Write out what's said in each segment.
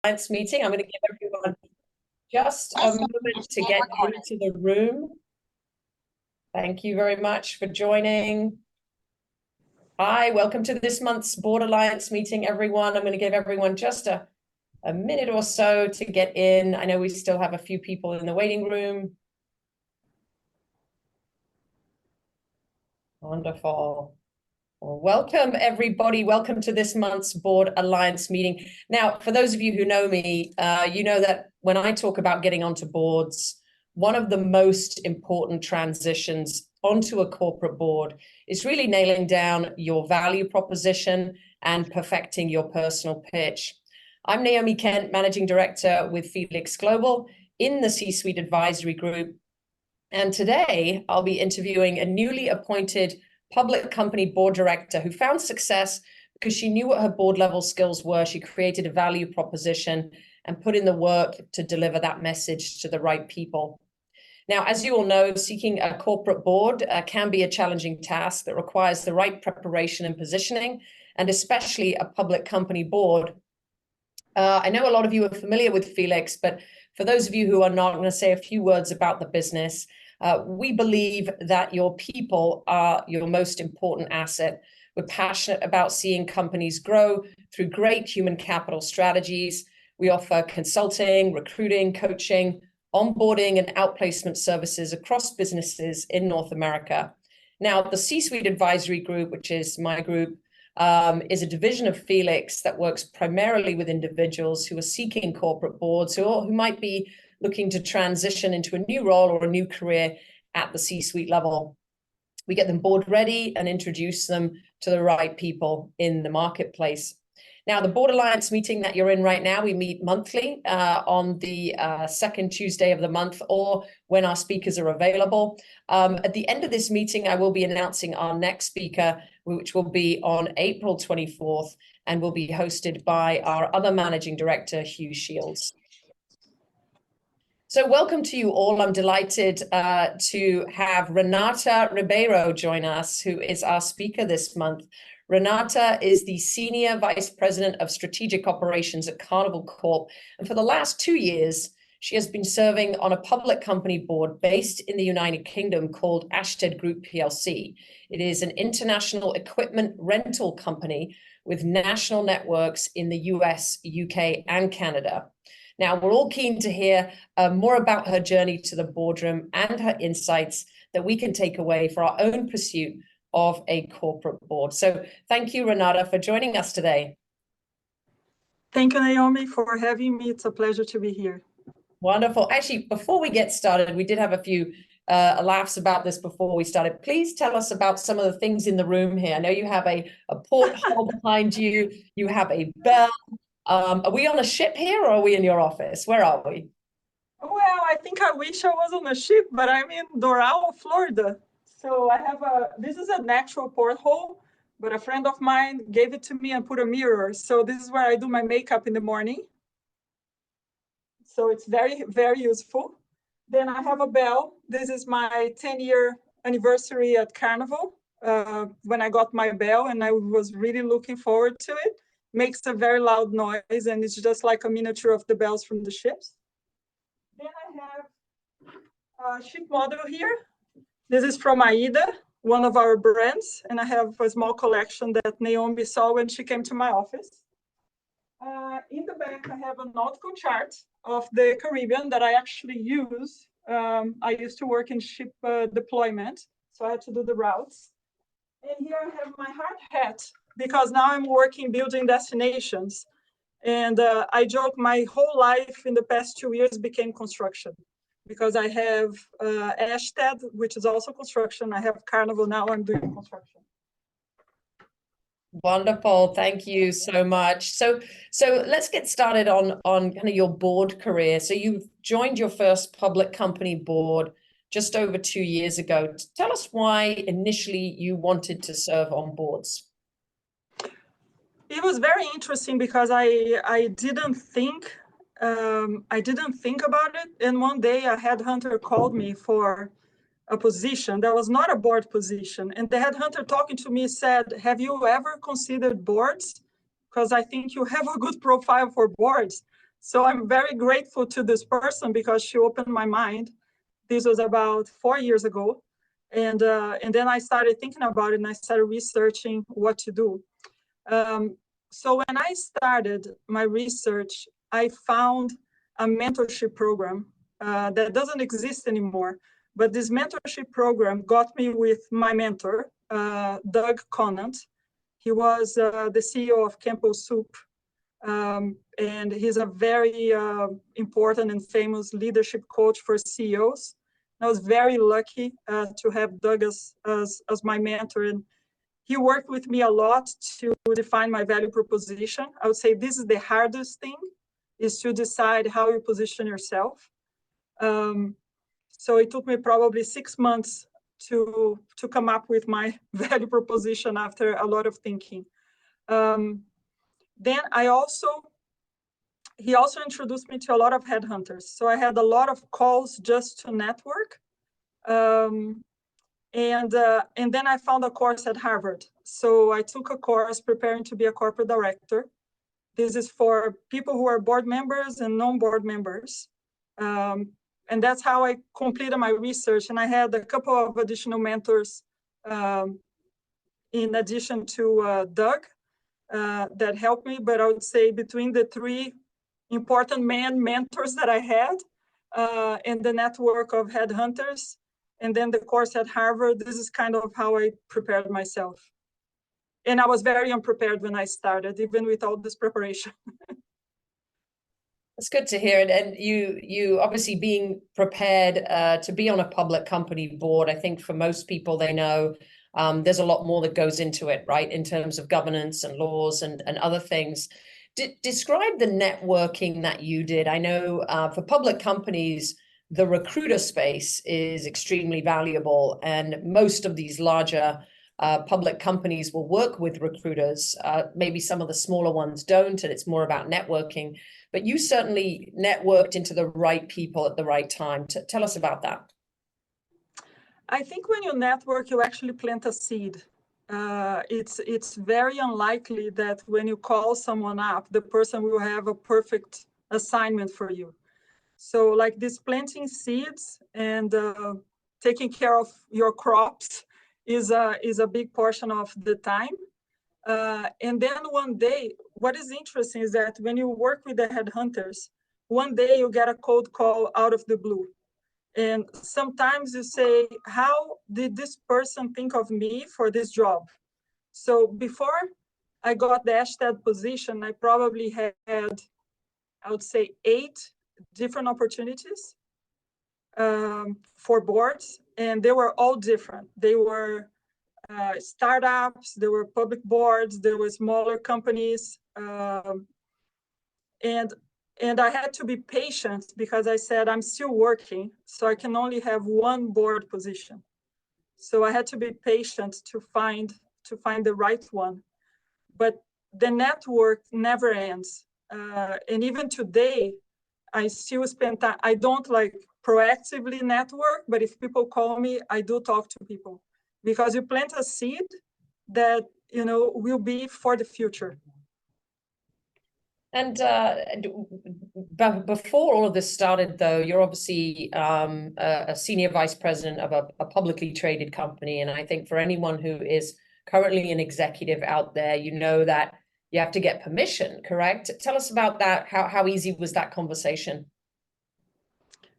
Alliance meeting. I'm going to give everyone just a moment to get into the room. Thank you very much for joining. Hi, welcome to this month's Board Alliance meeting, everyone. I'm going to give everyone just a minute or so to get in. I know we still have a few people in the waiting room. Wonderful. Well, welcome, everybody. Welcome to this month's Board Alliance meeting. Now, for those of you who know me, you know that when I talk about getting onto boards, one of the most important transitions onto a corporate board is really nailing down your value proposition and perfecting your personal pitch. I'm Naomi Kent, Managing Director with Felix Global in the C-Suite Advisory Group. And today I'll be interviewing a newly appointed public company board director who found success because she knew what her board level skills were. She created a value proposition and put in the work to deliver that message to the right people. Now, as you all know, seeking a corporate board can be a challenging task that requires the right preparation and positioning, and especially a public company board. I know a lot of you are familiar with Felix, but for those of you who are not, I'm going to say a few words about the business. We believe that your people are your most important asset. We're passionate about seeing companies grow through great human capital strategies. We offer consulting, recruiting, coaching, onboarding, and outplacement services across businesses in North America. Now, the C-Suite Advisory Group, which is my group, is a division of Felix that works primarily with individuals who are seeking corporate boards, who might be looking to transition into a new role or a new career at the C-suite level. We get them board ready and introduce them to the right people in the marketplace. Now, the Board Alliance meeting that you're in right now, we meet monthly on the second Tuesday of the month, or when our speakers are available. At the end of this meeting, I will be announcing our next speaker, which will be on April 24th, and will be hosted by our other managing director, Hugh Shields. So welcome to you all. I'm delighted to have Renata Ribeiro join us, who is our speaker this month. Renata is the Senior Vice President of Strategic Operations at Carnival Corp. And for the last 2 years, she has been serving on a public company board based in the United Kingdom called Ashtead Group PLC. It is an international equipment rental company with national networks in the US, UK, and Canada. Now, we're all keen to hear more about her journey to the boardroom and her insights that we can take away for our own pursuit of a corporate board. So thank you, Renata, for joining us today. Thank you, Naomi, for having me. It's a pleasure to be here. Wonderful. Actually, before we get started, we did have a few laughs about this before we started. Please tell us about some of the things in the room here. I know you have a porthole behind you. You have a bell. Are we on a ship here, or are we in your office? Where are we? Well, I think I wish I was on a ship, but I'm in Doral, Florida. So I have this is an actual porthole, but a friend of mine gave it to me and put a mirror. So this is where I do my makeup in the morning. So it's very, very useful. Then I have a bell. This is my 10-year anniversary at Carnival when I got my bell, and I was really looking forward to it. Makes a very loud noise, and it's just like a miniature of the bells from the ships. Then I have a ship model here. This is from AIDA, one of our brands, and I have a small collection that Naomi saw when she came to my office. In the back, I have a nautical chart of the Caribbean that I actually use. I used to work in ship deployment, so I had to do the routes. And here I have my hard hat, because now I'm working building destinations. And I joke my whole life in the past 2 years became construction, because I have Ashtead, which is also construction. I have Carnival, now I'm doing construction. Wonderful. Thank you so much. So let's get started on kind of your board career. So you've joined your first public company board just over 2 years ago. Tell us why initially you wanted to serve on boards. It was very interesting because I didn't think about it. And one day a headhunter called me for a position that was not a board position. And the headhunter talking to me said, have you ever considered boards? Because I think you have a good profile for boards. So I'm very grateful to this person because she opened my mind. This was about 4 years ago. And then I started thinking about it and I started researching what to do. So when I started my research, I found a mentorship program that doesn't exist anymore. But this mentorship program got me with my mentor, Doug Conant. He was the CEO of Campbell Soup. And he's a very important and famous leadership coach for CEOs. I was very lucky to have Doug as my mentor, and he worked with me a lot to define my value proposition. I would say this is the hardest thing, is to decide how you position yourself. So it took me probably 6 months to come up with my value proposition after a lot of thinking. Then he also introduced me to a lot of headhunters. So I had a lot of calls just to network. And then I found a course at Harvard. So I took a course preparing to be a corporate director. This is for people who are board members and non-board members. And that's how I completed my research. And I had a couple of additional mentors in addition to Doug that helped me. But I would say between the three important mentors that I had and the network of headhunters, and then the course at Harvard, this is kind of how I prepared myself. And I was very unprepared when I started, even with all this preparation. It's good to hear it. And you obviously being prepared to be on a public company board. I think for most people, they know there's a lot more that goes into it, right? In terms of governance and laws and other things. Describe the networking that you did. I know for public companies, the recruiter space is extremely valuable, and most of these larger public companies will work with recruiters. Maybe some of the smaller ones don't, and it's more about networking. But you certainly networked into the right people at the right time. Tell us about that. I think when you network, you actually plant a seed. It's very unlikely that when you call someone up, the person will have a perfect assignment for you. So like this planting seeds and taking care of your crops is a big portion of the time. And then one day, what is interesting is that when you work with the headhunters, one day you get a cold call out of the blue. And sometimes you say, how did this person think of me for this job? So before I got the Ashtad position, I probably had, I would say, 8 different opportunities for boards, and they were all different. They were startups, there were public boards, there were smaller companies. And I had to be patient because I said, I'm still working, so I can only have one board position. So I had to be patient to find the right one. But the network never ends. And even today, I still spend time. I don't like proactively network, but if people call me, I do talk to people, because you plant a seed that, you know, will be for the future. And before all of this started, though, you're obviously a senior vice president of a publicly traded company. And I think for anyone who is currently an executive out there, you know that you have to get permission, correct? Tell us about that. How easy was that conversation?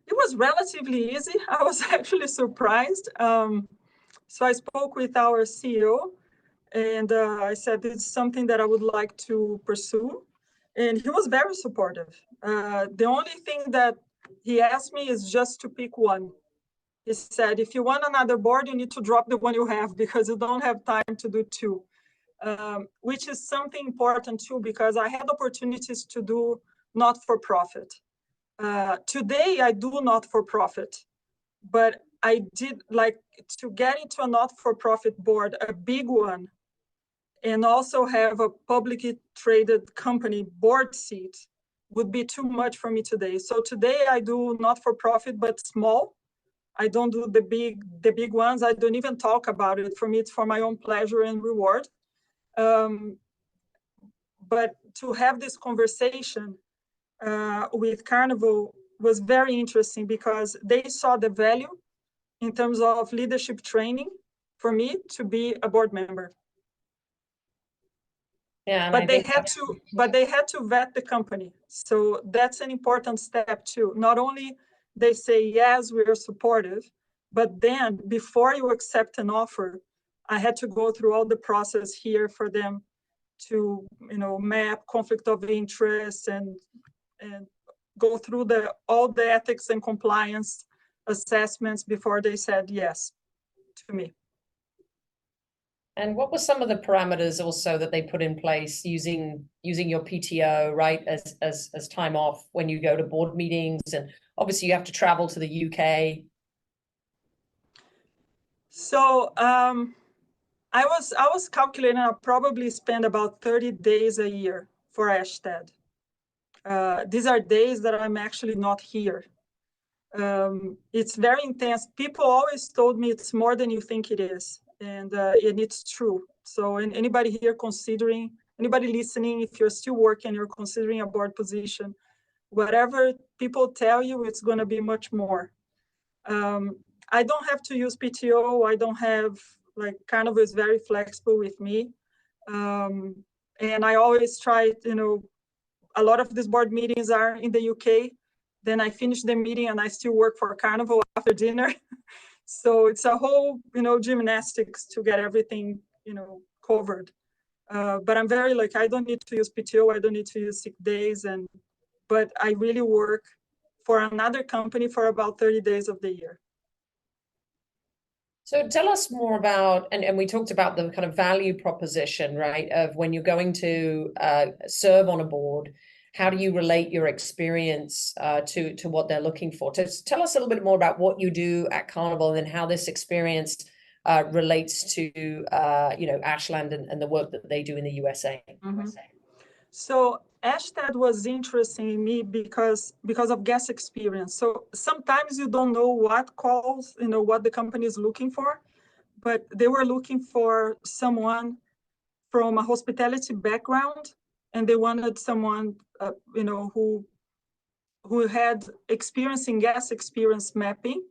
It was relatively easy. I was actually surprised. So I spoke with our CEO, and I said, it's something that I would like to pursue. And he was very supportive. The only thing that he asked me is just to pick one. He said, if you want another board, you need to drop the one you have because you don't have time to do 2, which is something important too, because I had opportunities to do not-for-profit. Today, I do not-for-profit, but I did like to get into a not-for-profit board, a big one, and also have a publicly traded company board seat would be too much for me today. So today I do not-for-profit, but small. I don't do the big ones. I don't even talk about it. For me, it's for my own pleasure and reward. But to have this conversation with Carnival was very interesting because they saw the value in terms of leadership training for me to be a board member. Yeah, and but they had to vet the company. So that's an important step too. Not only they say, yes, we are supportive, but then before you accept an offer, I had to go through all the process here for them to, map conflict of interest and go through all the ethics and compliance assessments before they said yes to me. And what were some of the parameters also that they put in place using your PTO, right, as time off when you go to board meetings? And obviously you have to travel to the UK. So I was calculating I probably spend about 30 days a year for Ashtead. These are days that I'm actually not here. It's very intense. People always told me it's more than you think it is. And it's true. So anybody here considering, anybody listening, if you're still working, you're considering a board position, whatever people tell you, it's going to be much more. I don't have to use PTO. I don't have, Carnival is very flexible with me. And I always try, a lot of these board meetings are in the UK. Then I finish the meeting and I still work for Carnival after dinner. So it's a whole, gymnastics to get everything, covered. But I'm very I don't need to use PTO. I don't need to use sick days. But I really work for another company for about 30 days of the year. So tell us more about, and we talked about the kind of value proposition, right, of when you're going to serve on a board. How do you relate your experience to what they're looking for? Tell us a little bit more about what you do at Carnival and then how this experience relates to Ashland and the work that they do in the USA. Mm-hmm. So Ashtead was interesting in me because of guest experience. So sometimes you don't know what calls, what the company is looking for, but they were looking for someone from a hospitality background, and they wanted someone, who had experience in guest experience mapping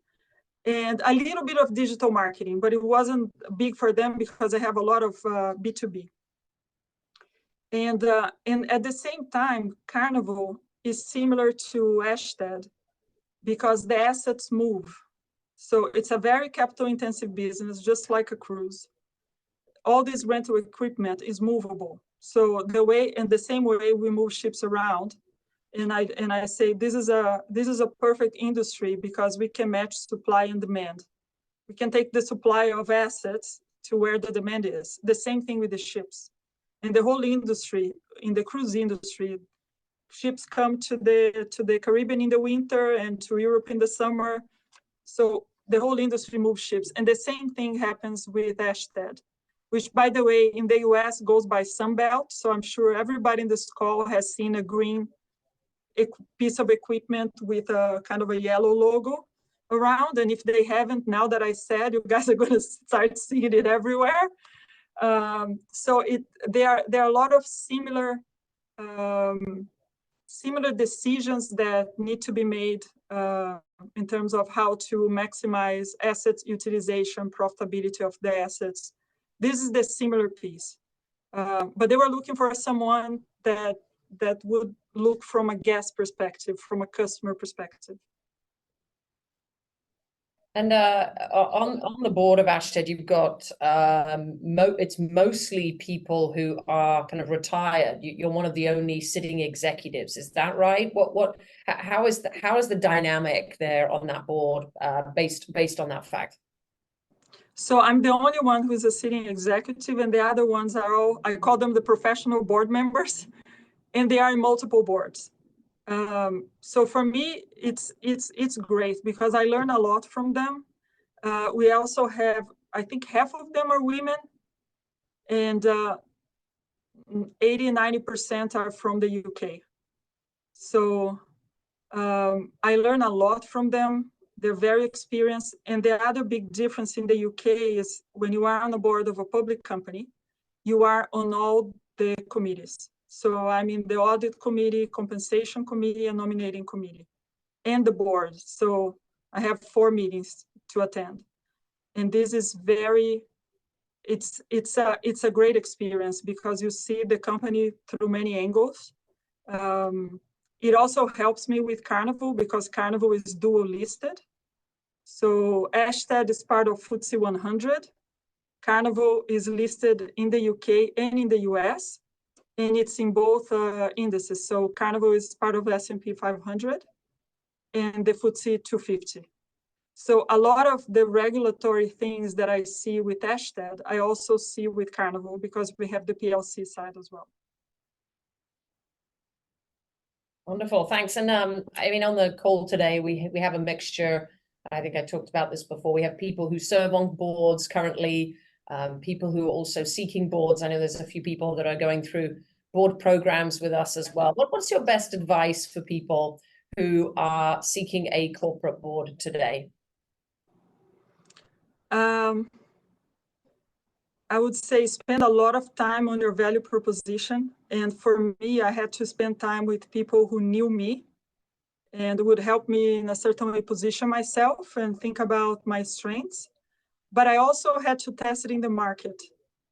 and a little bit of digital marketing, but it wasn't big for them because they have a lot of B2B. And at the same time, Carnival is similar to Ashtead because the assets move. So it's a very capital intensive business, just like a cruise. All this rental equipment is movable. So the same way we move ships around, and I say this is a perfect industry because we can match supply and demand. We can take the supply of assets to where the demand is. The same thing with the ships. And the whole industry, in the cruise industry, ships come to the Caribbean in the winter and to Europe in the summer. So the whole industry moves ships. And the same thing happens with Ashtead, which, by the way, in the US goes by Sunbelt. So I'm sure everybody in this call has seen a green piece of equipment with a kind of a yellow logo around. And if they haven't, now that I said, you guys are going to start seeing it everywhere. So there are a lot of similar decisions that need to be made in terms of how to maximize assets utilization, profitability of the assets. This is the similar piece. But they were looking for someone that would look from a guest perspective, from a customer perspective. And on the board of Ashtead, you've got it's mostly people who are kind of retired. You're one of the only sitting executives. Is that right? How is the dynamic there on that board based on that fact? So I'm the only one who's a sitting executive, and the other ones are all, I call them the professional board members, and they are in multiple boards. So for me, it's great because I learn a lot from them. We also have, I think half of them are women, and 80-90% are from the UK. So I learn a lot from them. They're very experienced. And the other big difference in the UK is when you are on the board of a public company, you are on all the committees. So I'm in the audit committee, compensation committee, and nominating committee, and the board. So I have 4 meetings to attend. And this is it's a great experience because you see the company through many angles. It also helps me with Carnival because Carnival is dual listed. So Ashtead is part of FTSE 100. Carnival is listed in the UK and in the US, and it's in both indices. So Carnival is part of S&P 500 and the FTSE 250. So a lot of the regulatory things that I see with Ashtead, I also see with Carnival because we have the PLC side as well. Wonderful, thanks. And I mean, on the call today, we have a mixture. I think I talked about this before. We have people who serve on boards currently, people who are also seeking boards. I know there's a few people that are going through board programs with us as well. What's your best advice for people who are seeking a corporate board today? I would say spend a lot of time on your value proposition. And for me, I had to spend time with people who knew me and would help me in a certain way position myself and think about my strengths. But I also had to test it in the market.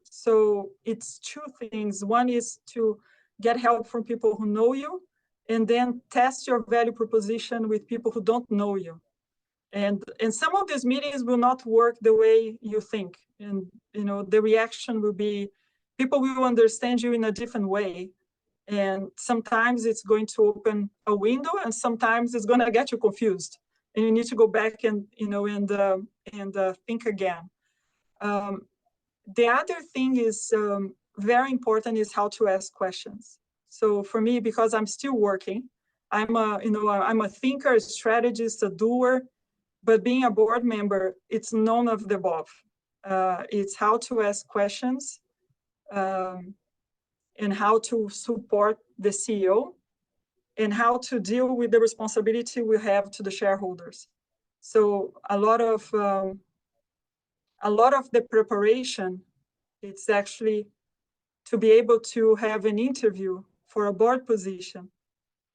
So it's 2 things. One is to get help from people who know you, and then test your value proposition with people who don't know you. And some of these meetings will not work the way you think. And the reaction will be, people will understand you in a different way. And sometimes it's going to open a window, and sometimes it's going to get you confused. And you need to go back and think again. The other thing is very important is how to ask questions. So for me, because I'm still working, I'm a thinker, a strategist, a doer. But being a board member, it's none of the above. It's how to ask questions and how to support the CEO and how to deal with the responsibility we have to the shareholders. So a lot of the preparation, it's actually to be able to have an interview for a board position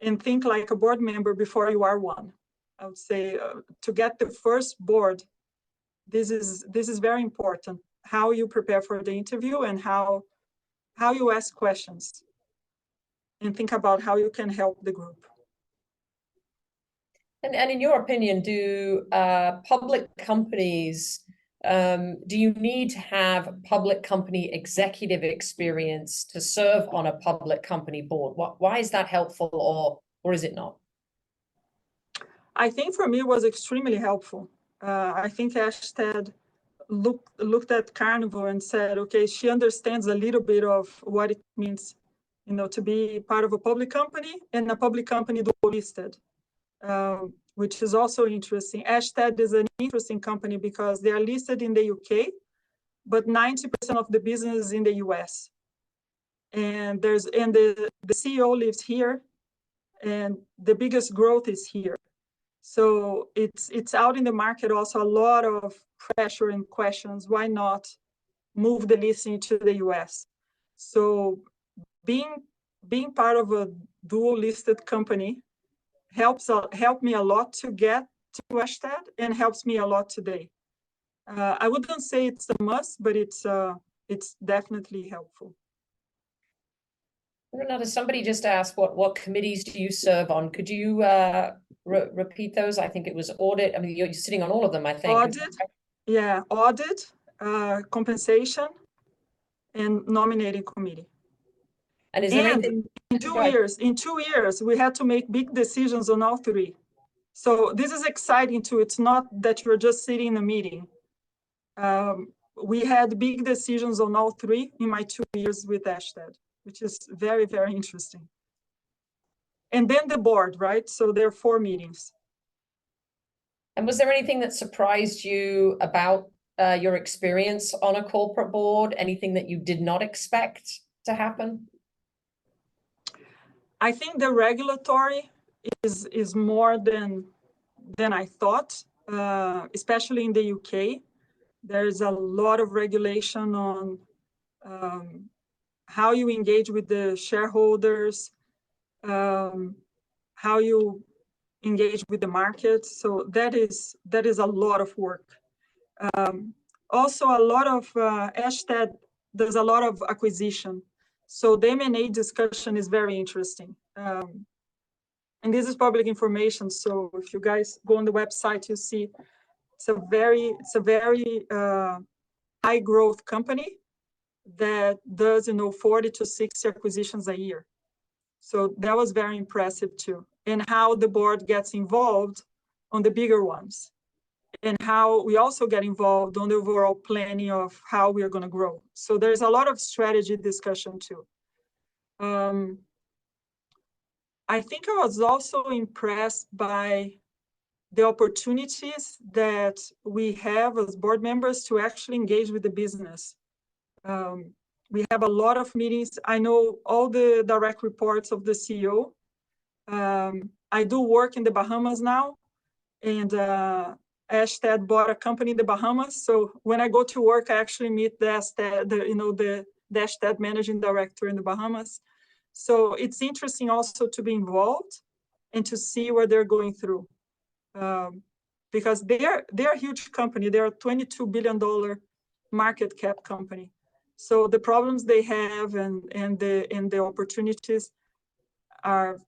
and think like a board member before you are one. I would say to get the first board, this is very important. How you prepare for the interview and how you ask questions and think about how you can help the group. And in your opinion, do public companies, do you need to have public company executive experience to serve on a public company board? Why is that helpful, or is it not? I think for me it was extremely helpful. I think Ashtead looked at Carnival and said, okay, she understands a little bit of what it means, to be part of a public company and a public company dual listed, which is also interesting. Ashtead is an interesting company because they are listed in the UK, but 90% of the business is in the US. And the CEO lives here, and the biggest growth is here. So it's out in the market also a lot of pressure and questions. Why not move the listing to the US? So being part of a dual listed company helped me a lot to get to Ashtead and helps me a lot today. I wouldn't say it's a must, but it's definitely helpful. Renata, somebody just asked what committees do you serve on? Could you repeat those? I think it was audit. I mean, you're sitting on all of them, I think. Audit, compensation, and nominating committee. And is there anything in 2 years, we had to make big decisions on all 3. So this is exciting too. It's not that you're just sitting in a meeting. We had big decisions on all 3 in my 2 years with Ashtead, which is very, very interesting. And then the board, right? So there are 4 meetings. And was there anything that surprised you about your experience on a corporate board? Anything that you did not expect to happen? I think the regulatory is more than I thought, especially in the UK. There is a lot of regulation on how you engage with the shareholders, how you engage with the market. So that is a lot of work. Also, a lot of Ashtead does a lot of acquisition. So the M&A discussion is very interesting. And this is public information. So if you guys go on the website, you see it's a very high growth company that does 40 to 60 acquisitions a year. So that was very impressive too. And how the board gets involved on the bigger ones, and how we also get involved on the overall planning of how we are going to grow. So there's a lot of strategy discussion too. I think I was also impressed by the opportunities that we have as board members to actually engage with the business. We have a lot of meetings. I know all the direct reports of the CEO. I do work in the Bahamas now, and Ashtead bought a company in the Bahamas. So when I go to work, I actually meet the Ashtead managing director in the Bahamas. So it's interesting also to be involved and to see what they're going through. Because they're a huge company. They're a $22 billion market cap company. So the problems they have and the opportunities are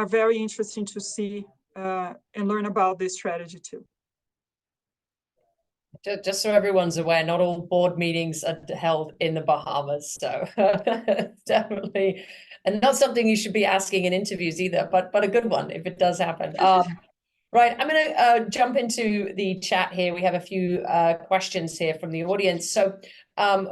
very interesting to see and learn about this strategy too. Just so everyone's aware, not all board meetings are held in the Bahamas, so definitely, and not something you should be asking in interviews either, but a good one if it does happen. Right, I'm going to jump into the chat here. We have a few questions here from the audience. So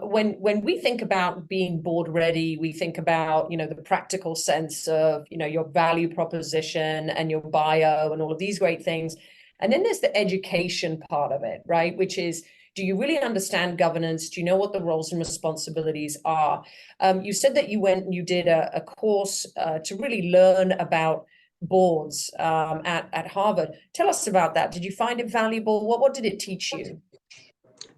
when we think about being board ready, we think about, the practical sense of, your value proposition and your bio and all of these great things. And then there's the education part of it, right? Which is, do you really understand governance? Do you know what the roles and responsibilities are? You said that you went and you did a course to really learn about boards at Harvard. Tell us about that. Did you find it valuable? What did it teach you?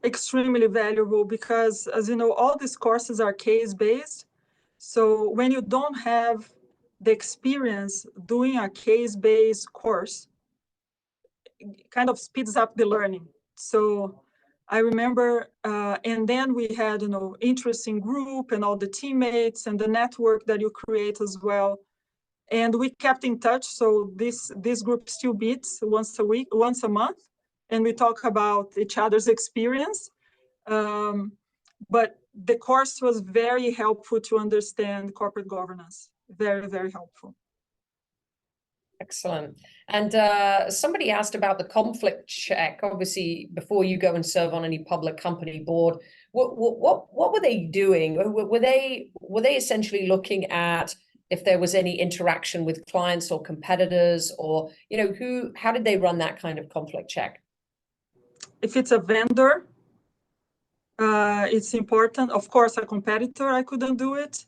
Extremely valuable, because as you know, all these courses are case-based. So when you don't have the experience doing a case-based course, it kind of speeds up the learning. So I remember, and then we had, interesting group and all the teammates and the network that you create as well. And we kept in touch. So this group still meets once a month, and we talk about each other's experience. But the course was very helpful to understand corporate governance. Very, very helpful. Excellent. And somebody asked about the conflict check. Obviously, before you go and serve on any public company board, what were they doing? Were they essentially looking at if there was any interaction with clients or competitors, or how did they run that kind of conflict check? If it's a vendor, it's important. Of course, a competitor, I couldn't do it.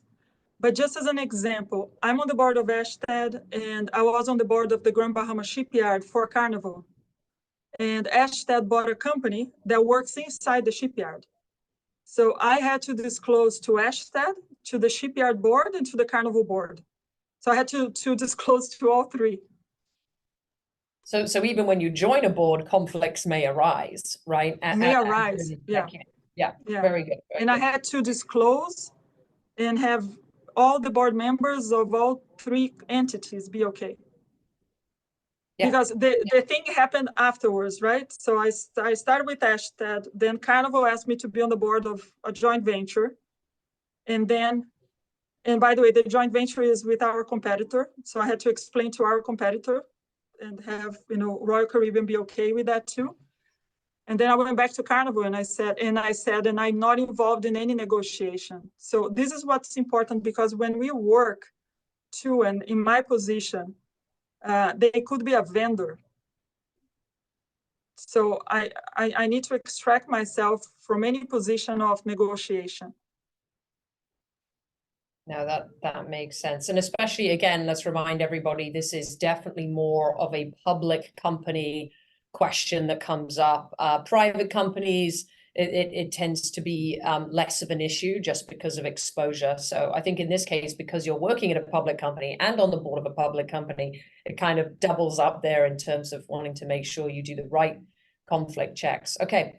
But just as an example, I'm on the board of Ashtead, and I was on the board of the Grand Bahama Shipyard for Carnival. And Ashtead bought a company that works inside the shipyard. So I had to disclose to Ashtead, to the shipyard board, and to the Carnival board. So I had to disclose to all three. So even when you join a board, conflicts may arise, right? May arise, yeah. Yeah, very good. And I had to disclose and have all the board members of all three entities be okay. Yeah. Because the thing happened afterwards, right? So I started with Ashtead, then Carnival asked me to be on the board of a joint venture. And by the way, the joint venture is with our competitor. So I had to explain to our competitor and have, Royal Caribbean be okay with that too. And then I went back to Carnival and I said, and I'm not involved in any negotiation. So this is what's important, because when we work too, and in my position, they could be a vendor. So I need to extract myself from any position of negotiation. No, that makes sense. And especially, again, let's remind everybody, this is definitely more of a public company question that comes up. Private companies, it tends to be less of an issue just because of exposure. So I think in this case, because you're working at a public company and on the board of a public company, it kind of doubles up there in terms of wanting to make sure you do the right conflict checks. Okay.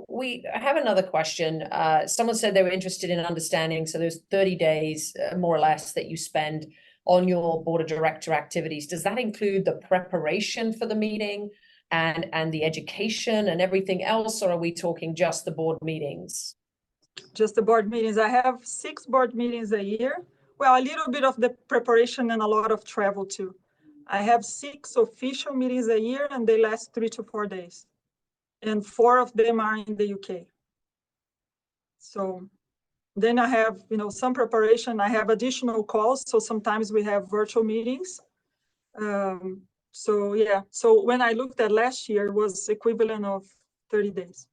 We have another question. Someone said they were interested in understanding. So there's 30 days, more or less, that you spend on your board of director activities. Does that include the preparation for the meeting and the education and everything else, or are we talking just the board meetings? Just the board meetings. I have 6 board meetings a year. Well, a little bit of the preparation and a lot of travel too. I have 6 official meetings a year, and they last 3 to 4 days. And 4 of them are in the UK. So then I have, some preparation. I have additional calls. So sometimes we have virtual meetings. So yeah, so when I looked at last year, it was equivalent of 30 days.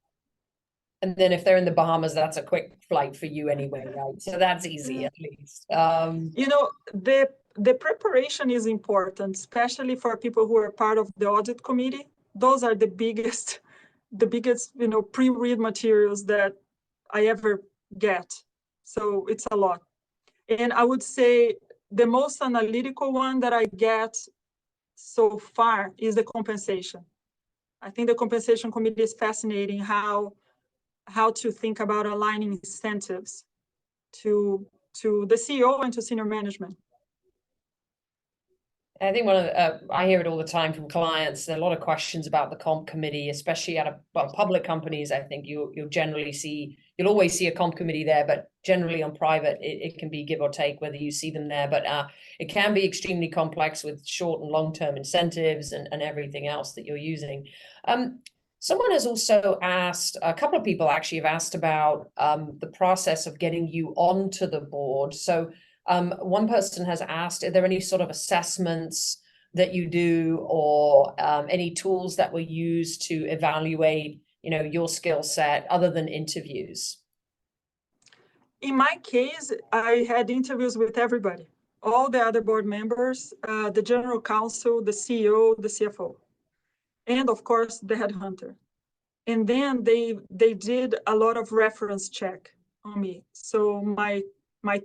And then if they're in the Bahamas, that's a quick flight for you anyway, right? So that's easy at least. The preparation is important, especially for people who are part of the audit committee. Those are the biggest, pre-read materials that I ever get. So it's a lot. And I would say the most analytical one that I get so far is the compensation. I think the compensation committee is fascinating how to think about aligning incentives to the CEO and to senior management. I think one of I hear it all the time from clients. There are a lot of questions about the comp committee, especially at public companies. I think you'll always see a comp committee there, but generally on private, it can be give or take whether you see them there. But it can be extremely complex with short and long-term incentives and everything else that you're using. Someone has also asked, a couple of people actually have asked about the process of getting you onto the board. So one person has asked, are there any sort of assessments that you do or any tools that were used to evaluate, your skill set other than interviews? In my case, I had interviews with everybody, all the other board members, the general counsel, the CEO, the CFO, and of course the headhunter. And then they did a lot of reference check on me. So my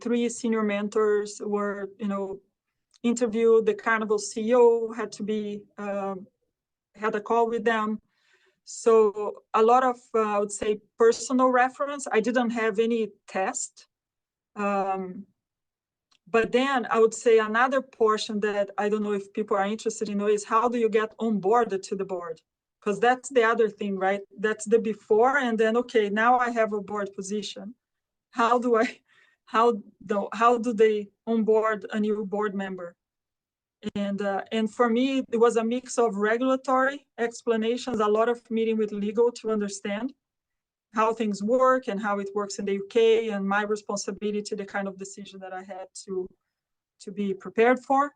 3 senior mentors were, interviewed. The Carnival CEO had to be, had a call with them. So a lot of, I would say, personal reference. I didn't have any test. But then I would say another portion that I don't know if people are interested in is how do you get onboarded to the board? Because that's the other thing, right? That's the before, and then, okay, now I have a board position. How do they onboard a new board member? And for me, it was a mix of regulatory explanations, a lot of meeting with legal to understand how things work and how it works in the UK, and my responsibility, the kind of decision that I had to be prepared for,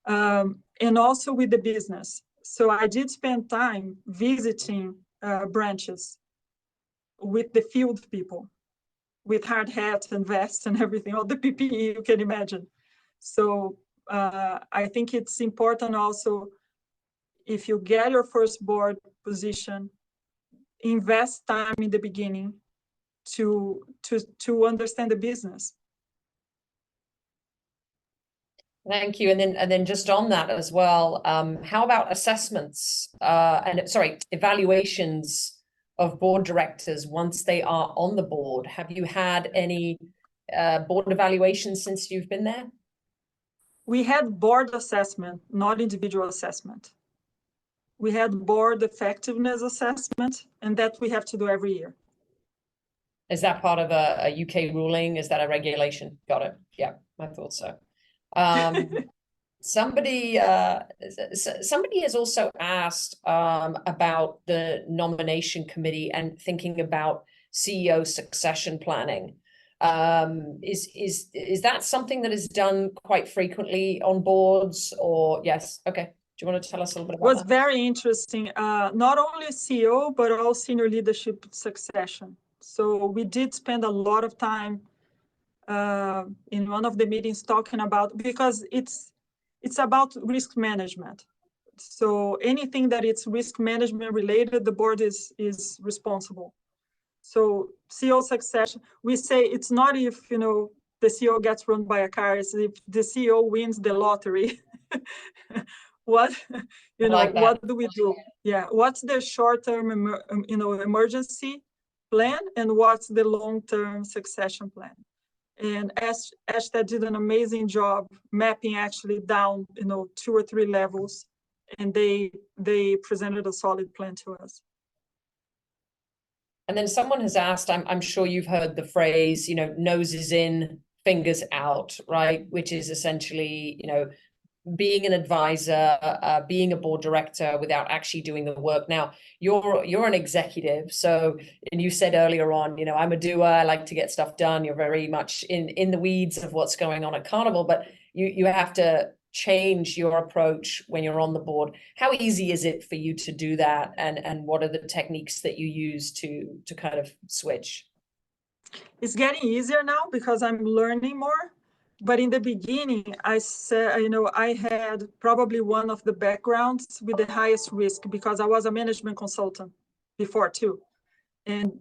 and also with the business. So I did spend time visiting branches with the field people, with hard hats and vests and everything, all the PPE you can imagine. So I think it's important also, if you get your first board position, invest time in the beginning to understand the business. Thank you. And then just on that as well, how about assessments evaluations of board directors once they are on the board? Have you had any board evaluations since you've been there? We had board assessment, not individual assessment. We had board effectiveness assessment, and that we have to do every year. Is that part of a UK ruling? Is that a regulation? Got it. Yeah, I thought so. Somebody has also asked about the nomination committee and thinking about CEO succession planning. Is that something that is done quite frequently on boards, or yes? Okay. Do you want to tell us a little bit about that? It was very interesting. Not only CEO, but all senior leadership succession. So we did spend a lot of time in one of the meetings talking about, because it's about risk management. So anything that it's risk management related, the board is responsible. So CEO succession, we say it's not if, you know, the CEO gets run by a car, it's if the CEO wins the lottery. What, you know, like that. what do we do? Yeah, what's the short-term, you know, emergency plan, and what's the long-term succession plan? And Ashted did an amazing job mapping actually down, you know, 2 or 3 levels, and they presented a solid plan to us. And then someone has asked, I'm sure you've heard the phrase, you know, noses in, fingers out, right? Which is essentially, you know, being an advisor, being a board director without actually doing the work. Now, you're an executive, so, and you said earlier on, you know, I'm a doer, I like to get stuff done. You're very much in the weeds of what's going on at Carnival, but you have to change your approach when you're on the board. How easy is it for you to do that, and what are the techniques that you use to kind of switch? It's getting easier now because I'm learning more. But in the beginning, I said, you know, I had probably one of the backgrounds with the highest risk because I was a management consultant before too. And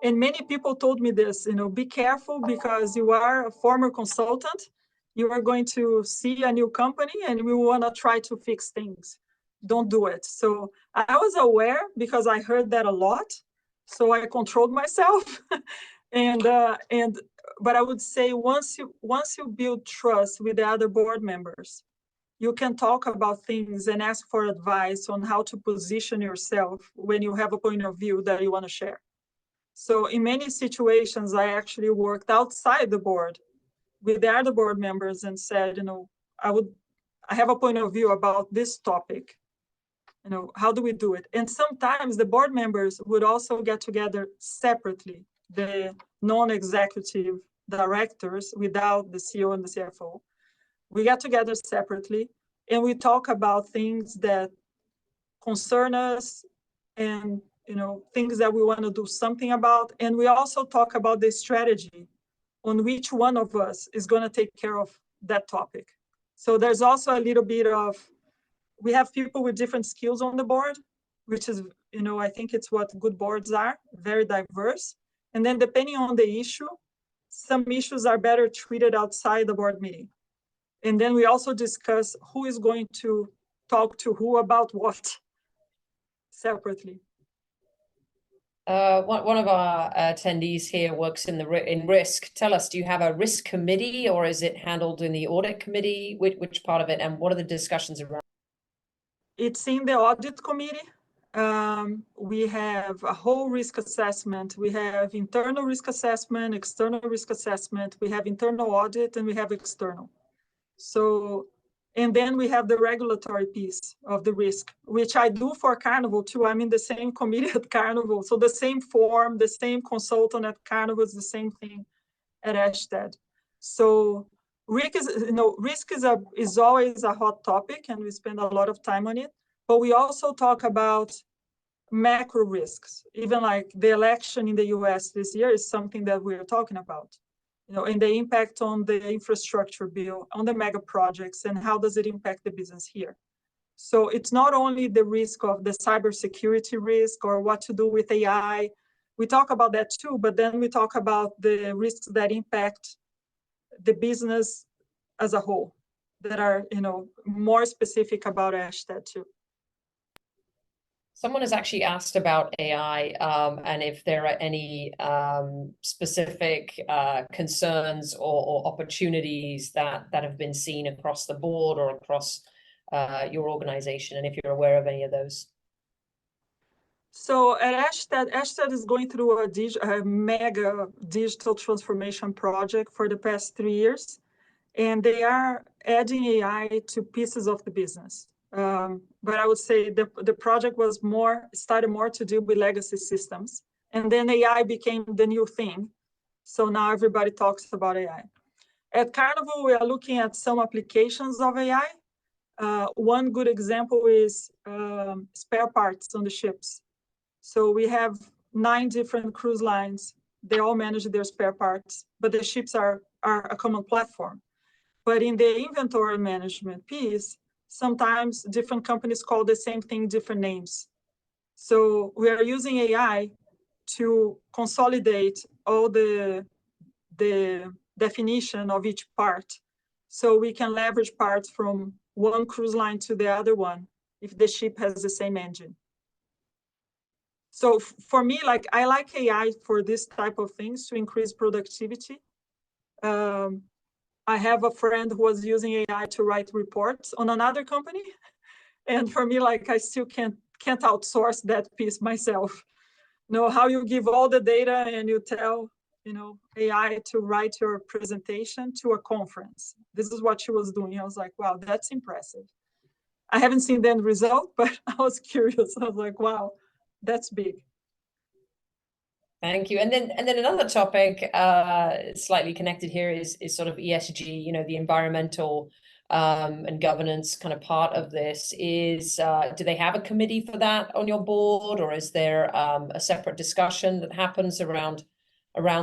and many people told me this, you know, be careful because you are a former consultant. You are going to see a new company and we want to try to fix things. Don't do it. So I was aware because I heard that a lot. So I controlled myself. and but I would say once you build trust with the other board members, you can talk about things and ask for advice on how to position yourself when you have a point of view that you want to share. So in many situations, I actually worked outside the board with the other board members and said, you know, I have a point of view about this topic. You know, how do we do it? And sometimes the board members would also get together separately, the non-executive directors without the CEO and the CFO. We get together separately and we talk about things that concern us and, you know, things that we want to do something about. And we also talk about the strategy on which one of us is going to take care of that topic. So there's also a little bit of, we have people with different skills on the board, which is, you know, I think it's what good boards are, very diverse. And then depending on the issue, some issues are better treated outside the board meeting. And then we also discuss who is going to talk to who about what separately. One of our attendees here works in risk. Tell us, do you have a risk committee or is it handled in the audit committee? Which part of it, and what are the discussions around? It's in the audit committee. We have a whole risk assessment. We have internal risk assessment, external risk assessment. We have internal audit and we have external. So, and then we have the regulatory piece of the risk, which I do for Carnival too. I'm in the same committee at Carnival. So the same form, the same consultant at Carnival is the same thing at Ashted. So risk is always a hot topic and we spend a lot of time on it, but we also talk about macro risks. Even like the election in the US this year is something that we're talking about. You know, and the impact on the infrastructure bill, on the mega projects, and how does it impact the business here? So it's not only the risk of the cybersecurity risk or what to do with AI. We talk about that too, but then we talk about the risks that impact the business as a whole that are, you know, more specific about Ashted too. Someone has actually asked about AI and if there are any specific concerns or opportunities that have been seen across the board or across your organization, and if you're aware of any of those. So at Ashted is going through a mega digital transformation project for the past 3 years, and they are adding AI to pieces of the business. But I would say the project was started more to do with legacy systems. And then AI became the new thing. So now everybody talks about AI. At Carnival, we are looking at some applications of AI. One good example is spare parts on the ships. So we have 9 different cruise lines. They all manage their spare parts, but the ships are a common platform. But in the inventory management piece, sometimes different companies call the same thing different names. So we are using AI to consolidate all the definition of each part, so we can leverage parts from one cruise line to the other one if the ship has the same engine. So for me, like, I like AI for this type of things to increase productivity. I have a friend who was using AI to write reports on another company, and for me, like, I still can't outsource that piece myself. Know how you give all the data and you tell, AI to write your presentation to a conference. This is what she was doing. I was like, wow, that's impressive. I haven't seen the end result, but I was curious. I was like, wow, that's big. Thank you. And then another topic, slightly connected here, is sort of ESG. The environmental and governance kind of part of this is. Do they have a committee for that on your board, or is there a separate discussion that happens around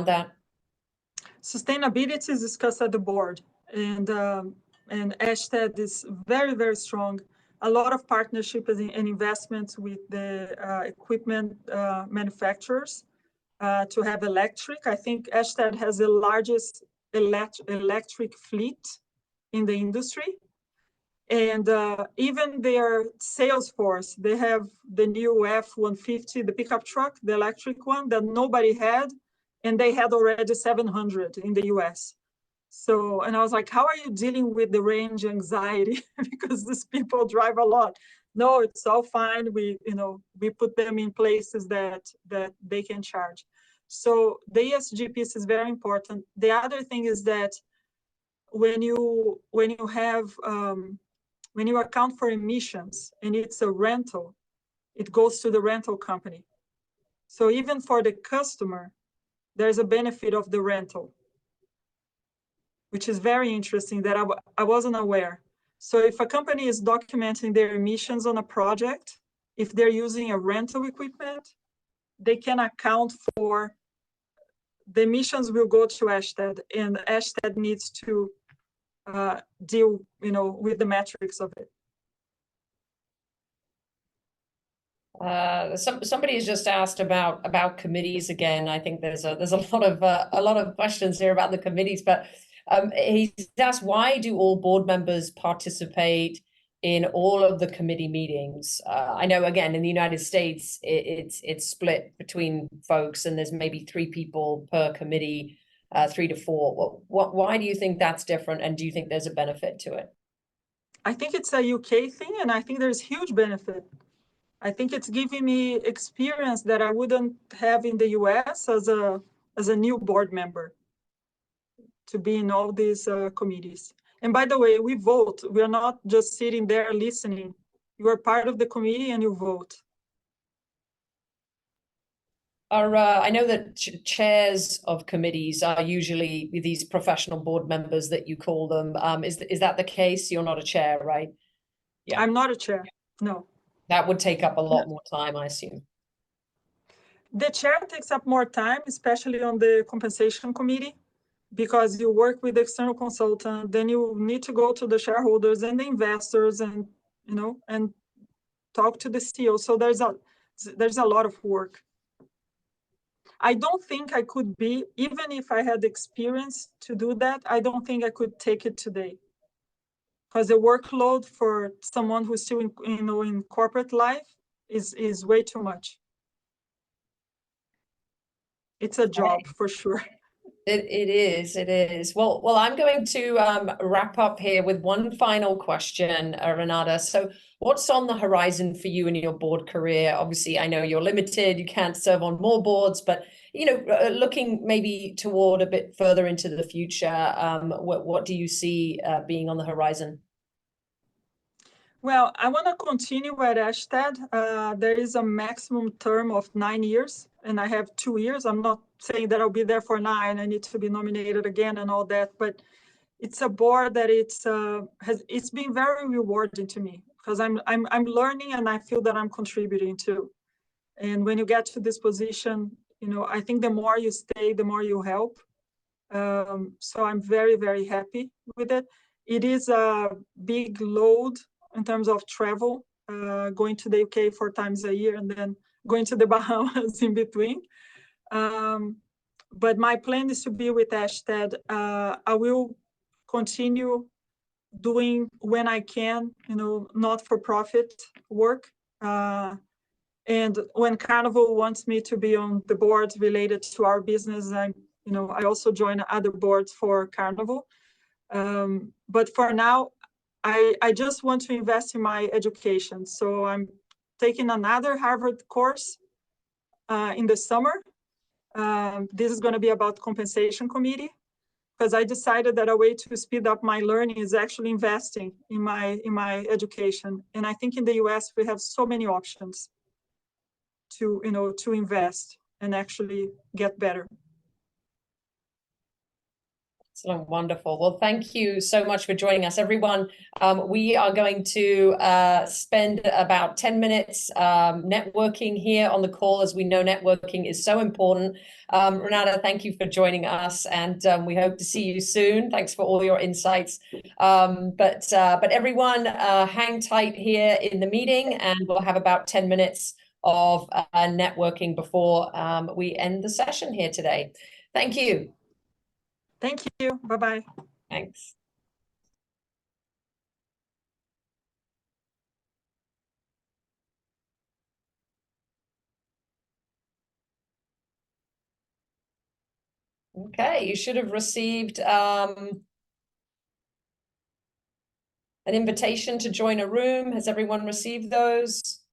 that? Sustainability is discussed at the board, and Ashtead is very, very strong. A lot of partnership and investments with the equipment manufacturers to have electric. I think Ashtead has the largest electric fleet in the industry. And even their sales force, they have the new F-150, the pickup truck, the electric one that nobody had, and they had already 700 in the US. So, and I was like, how are you dealing with the range anxiety? Because these people drive a lot. No, it's all fine. We put them in places that they can charge. So the ESG piece is very important. The other thing is that when you account for emissions and it's a rental, it goes to the rental company. So even for the customer, there's a benefit of the rental, which is very interesting that I wasn't aware. So if a company is documenting their emissions on a project, if they're using a rental equipment, they can account for the emissions will go to Ashtead, and Ashtead needs to deal, with the metrics of it. Somebody has just asked about committees again. I think there's a lot of questions here about the committees, but he's asked, why do all board members participate in all of the committee meetings? I know, again, in the United States, it's split between folks, and there's maybe 3 people per committee, 3 to 4. Why do you think that's different, and do you think there's a benefit to it? I think it's a UK thing, and I think there's huge benefit. I think it's giving me experience that I wouldn't have in the US as a new board member, to be in all these committees. And by the way, we vote. We are not just sitting there listening. You are part of the committee and you vote. I know that chairs of committees are usually these professional board members that you call them. Is that the case? You're not a chair, right? Yeah. I'm not a chair, no. That would take up a lot more time, I assume. The chair takes up more time, especially on the compensation committee, because you work with the external consultant, then you need to go to the shareholders and the investors and, and talk to the CEO. So there's a lot of work. I don't think I could be, even if I had experience to do that, I don't think I could take it today. Because the workload for someone who's still in corporate life is way too much. It's a job for sure. It is. Well, I'm going to wrap up here with one final question, Renata. So what's on the horizon for you in your board career? Obviously, I know you're limited, you can't serve on more boards, but looking maybe toward a bit further into the future, what do you see being on the horizon? Well, I want to continue at Ashtead. There is a maximum term of 9 years, and I have 2 years. I'm not saying that I'll be there for 9. I need to be nominated again and all that, but it's a board that it's been very rewarding to me, because I'm learning and I feel that I'm contributing too. And when you get to this position, I think the more you stay, the more you help. So I'm very, very happy with it. It is a big load in terms of travel, going to the UK 4 times a year and then going to the Bahamas in between. But my plan is to be with Ashted. I will continue doing when I can, not-for-profit work. And when Carnival wants me to be on the boards related to our business, I also join other boards for Carnival. But for now, I just want to invest in my education. So I'm taking another Harvard course in the summer. This is going to be about compensation committee, because I decided that a way to speed up my learning is actually investing in my education. And I think in the US, we have so many options to invest and actually get better. Excellent, wonderful. Well, thank you so much for joining us, everyone. We are going to spend about 10 minutes networking here on the call, as we know networking is so important. Renata, thank you for joining us, and we hope to see you soon. Thanks for all your insights. But everyone, hang tight here in the meeting, and we'll have about 10 minutes of networking before we end the session here today. Thank you. Thank you. Bye-bye. Thanks. Okay, you should have received an invitation to join a room. Has everyone received those?